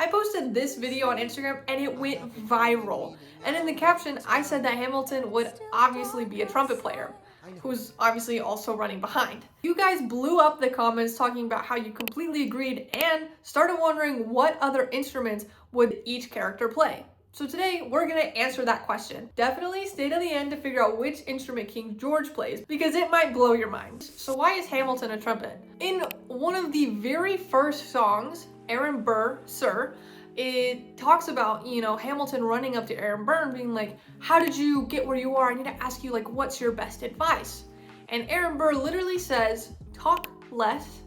I posted this video on Instagram and it went viral. And in the caption, I said that Hamilton would obviously be a trumpet player, who's obviously also running behind. You guys blew up the comments talking about how you completely agreed and started wondering what other instruments would each character play. So today, we're gonna answer that question. Definitely stay to the end to figure out which instrument King George plays, because it might blow your mind. So why is Hamilton a trumpet? In one of the very first songs, Aaron Burr, Sir, it talks about, Hamilton running up to Aaron Burr and being like, how did you get where you are? I need to ask you, like, what's your best advice? And Aaron Burr literally says, talk less,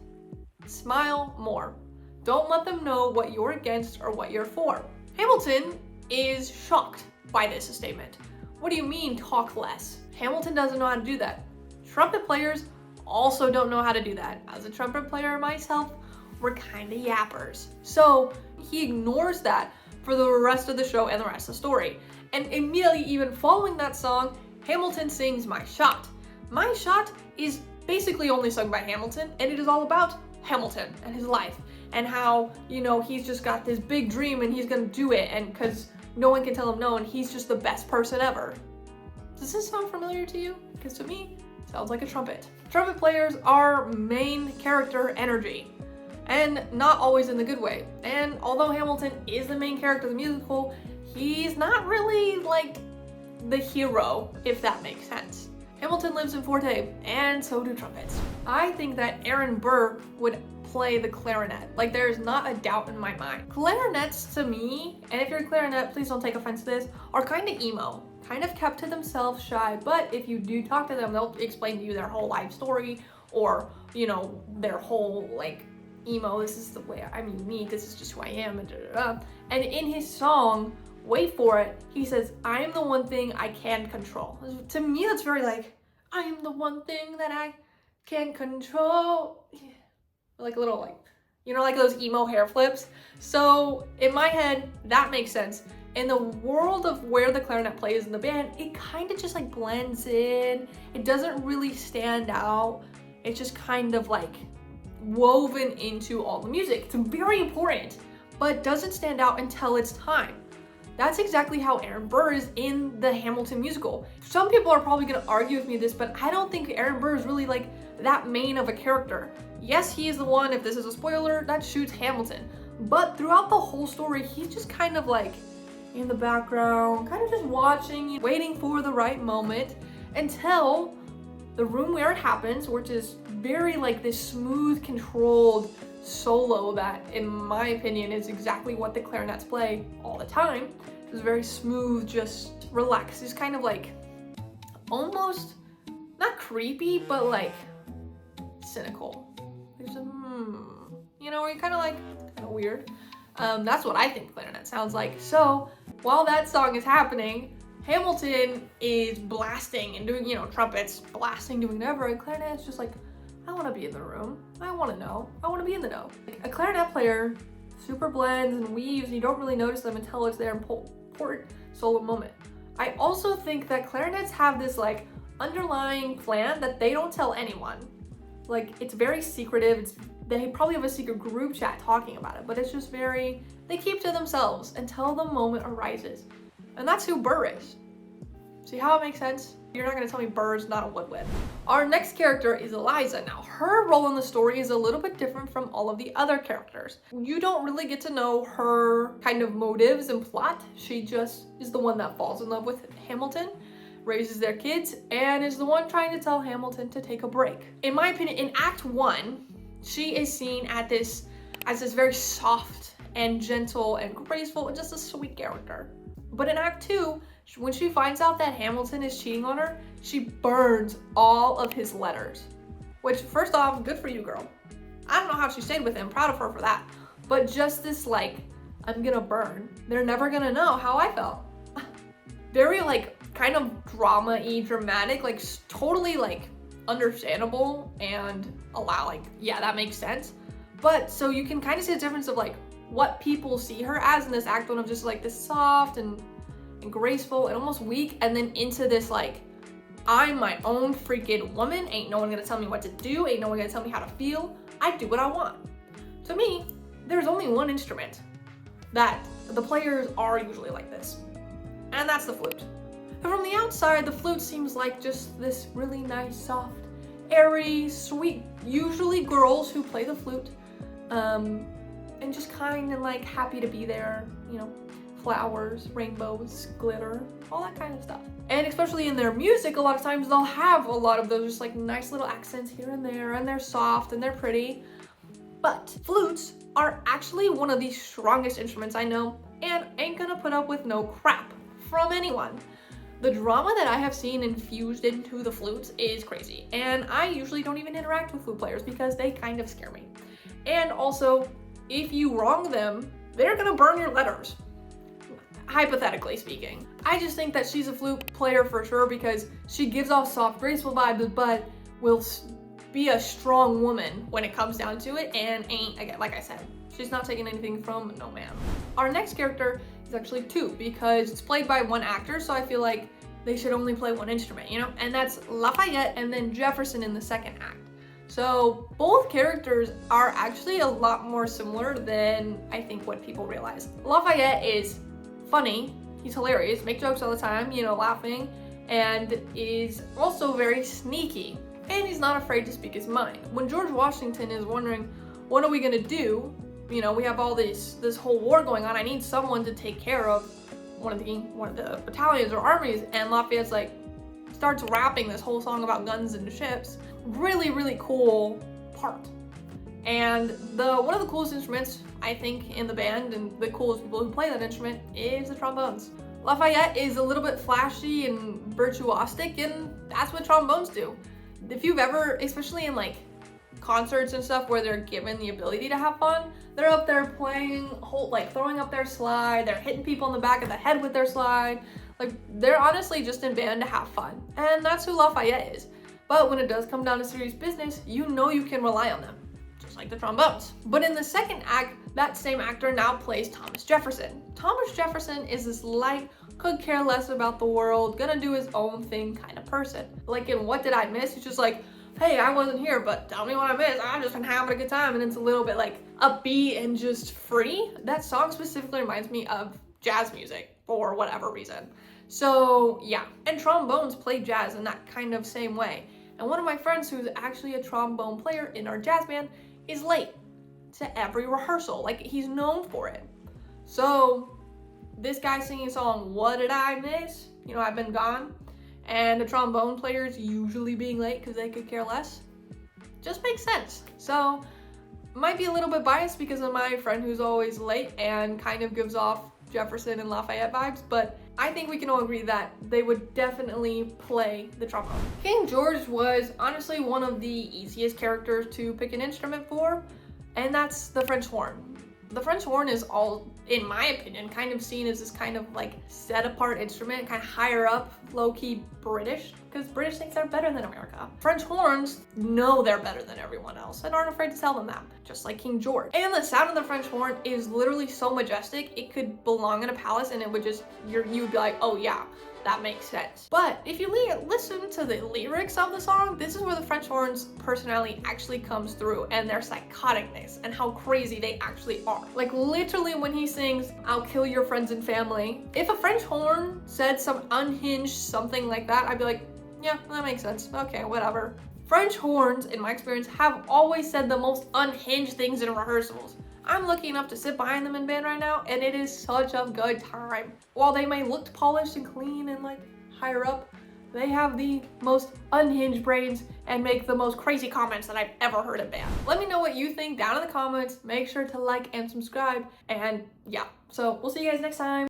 smile more. Don't let them know what you're against or what you're for. Hamilton is shocked by this statement. What do you mean talk less? Hamilton doesn't know how to do that. Trumpet players also don't know how to do that. As a trumpet player myself, we're kind of yappers. So he ignores that for the rest of the show and the rest of the story. And immediately, even following that song, Hamilton sings My Shot. My Shot is basically only sung by Hamilton, and it is all about Hamilton and his life and how, he's just got this big dream and he's gonna do it, and because no one can tell him no, and he's just the best person ever. Does this sound familiar to you? Because to me, it sounds like a trumpet. Trumpet players are main character energy, and not always in the good way. And although Hamilton is the main character of the musical, he's not really like the hero, if that makes sense. Hamilton lives in Forte, and so do trumpets. I think that Aaron Burr would play the clarinet. Like, there's not a doubt in my mind. Clarinets to me, and if you're a clarinet, please don't take offense to this, are kind of emo, kind of kept to themselves, shy, but if you do talk to them, they'll explain to you their whole life story, or, their whole, like, emo, this is the way I'm unique, this is just who I am, and And in his song, wait for it, he says, I am the one thing I can control. To me, that's very like, I am the one thing that I can control. Like a little like, like those emo hair flips. So in my head, that makes sense. In the world of where the clarinet plays in the band, it kind of just like blends in. It doesn't really stand out. It's just kind of like woven into all the music. It's very important, but doesn't stand out until it's time. That's exactly how Aaron Burr is in the Hamilton musical. Some people are probably gonna argue with me this, but I don't think Aaron Burr is really like that main of a character. Yes, he is the one, if this is a spoiler, that shoots Hamilton. But throughout the whole story, he's just kind of like in the background, kind of just watching, waiting for the right moment until the room where it happens, which is very like this smooth, controlled solo that, in my opinion, is exactly what the clarinets play all the time. It's very smooth, just relaxed. It's kind of like almost not creepy, but like cynical. There's a you're kind of like weird. That's what I think clarinet sounds like. So while that song is happening, Hamilton is blasting and doing, trumpets blasting, doing whatever, and clarinet is just like, I want to be in the room. I want to know. I want to be in the know. Like, a clarinet player super blends and weaves, and you don't really notice them until it's their important solo moment. I also think that clarinets have this like underlying plan that they don't tell anyone. Like, it's very secretive. They probably have a secret group chat talking about it, but it's just they keep to themselves until the moment arises. And that's who Burr is. See how it makes sense? You're not gonna tell me Burr's not a woodwind. Our next character is Eliza. Now, her role in the story is a little bit different from all of the other characters. You don't really get to know her kind of motives and plot. She just is the one that falls in love with Hamilton, raises their kids, and is the one trying to tell Hamilton to take a break. In my opinion, in Act 1, she is seen as this very soft and gentle and graceful and just a sweet character. But in Act 2, when she finds out that Hamilton is cheating on her, she burns all of his letters. Which, first off, good for you, girl. I don't know how she stayed with him, proud of her for that. But just this like, I'm gonna burn. They're never gonna know how I felt. Very like, kind of drama-y, dramatic, like totally like understandable and yeah, that makes sense. But so you can kind of see the difference of like what people see her as in this Act 1 of just like this soft and graceful and almost weak, and then into this like, I'm my own freaking woman, ain't no one gonna tell me what to do, ain't no one gonna tell me how to feel, I do what I want. To me, there's only one instrument that the players are usually like this. And that's the flute. And from the outside, the flute seems like just this really nice, soft, airy, sweet, usually girls who play the flute, and just kind of like happy to be there, you know, flowers, rainbows, glitter, all that kind of stuff. And especially in their music, a lot of times they'll have a lot of those just like nice little accents here and there, and they're soft and they're pretty. But flutes are actually one of the strongest instruments I know, and ain't gonna put up with no crap from anyone. The drama that I have seen infused into the flutes is crazy, and I usually don't even interact with flute players because they kind of scare me. And also, if you wrong them, they're gonna burn your letters, hypothetically speaking. I just think that she's a flute player for sure because she gives off soft, graceful vibes, but will be a strong woman when it comes down to it, and ain't, again, like I said, she's not taking anything from no man. Our next character is actually two because it's played by one actor, so I feel like they should only play one instrument, you know? And that's Lafayette and then Jefferson in the second act. So both characters are actually a lot more similar than I think what people realize. Lafayette is funny, he's hilarious, make jokes all the time, you know, laughing, and is also very sneaky. And he's not afraid to speak his mind. When George Washington is wondering, what are we gonna do? You know, we have all this whole war going on. I need someone to take care of one of the battalions or armies. And Lafayette's like, starts rapping this whole song about guns and ships. Really, really cool part. And one of the coolest instruments, I think, in the band, and the coolest people who play that instrument, is the trombones. Lafayette is a little bit flashy and virtuosic, and that's what trombones do. If you've ever, especially in like concerts and stuff where they're given the ability to have fun, they're up there playing, like throwing up their slide, they're hitting people in the back of the head with their slide. Like, they're honestly just in band to have fun. And that's who Lafayette is. But when it does come down to serious business, you know you can rely on them, just like the trombones. But in the second act, that same actor now plays Thomas Jefferson. Thomas Jefferson is this light, could care less about the world, gonna do his own thing kind of person. Like in What Did I Miss? He's just like, hey, I wasn't here, but tell me what I missed. I've just been having a good time. And it's a little bit like upbeat and just free. That song specifically reminds me of jazz music for whatever reason. So yeah, and trombones play jazz in that kind of same way. And one of my friends who's actually a trombone player in our jazz band is late to every rehearsal. Like, he's known for it. So this guy singing a song, What Did I Miss? You know, I've been gone. And the trombone players usually being late because they could care less. Just makes sense. So, might be a little bit biased because of my friend who's always late and kind of gives off Jefferson and Lafayette vibes, but I think we can all agree that they would definitely play the trombone. King George was honestly one of the easiest characters to pick an instrument for, and that's the French horn. The French horn is all, in my opinion, kind of seen as this kind of like set apart instrument, kind of higher up, low-key British, because British think they're better than America. French horns know they're better than everyone else and aren't afraid to tell them that, just like King George. And the sound of the French horn is literally so majestic, it could belong in a palace and it would just, you would be like, oh yeah, that makes sense. But if you listen to the lyrics of the song, this is where the French horn's personality actually comes through, and their psychoticness and how crazy they actually are. Like, literally when he sings, I'll kill your friends and family, if a French horn said some unhinged something like that, I'd be like, yeah, that makes sense. Okay, whatever. French horns, in my experience, have always said the most unhinged things in rehearsals. I'm lucky enough to sit behind them in band right now, and it is such a good time. While they may look polished and clean and like higher up, they have the most unhinged brains and make the most crazy comments that I've ever heard in band. Let me know what you think down in the comments. Make sure to like and subscribe, and yeah, so we'll see you guys next time.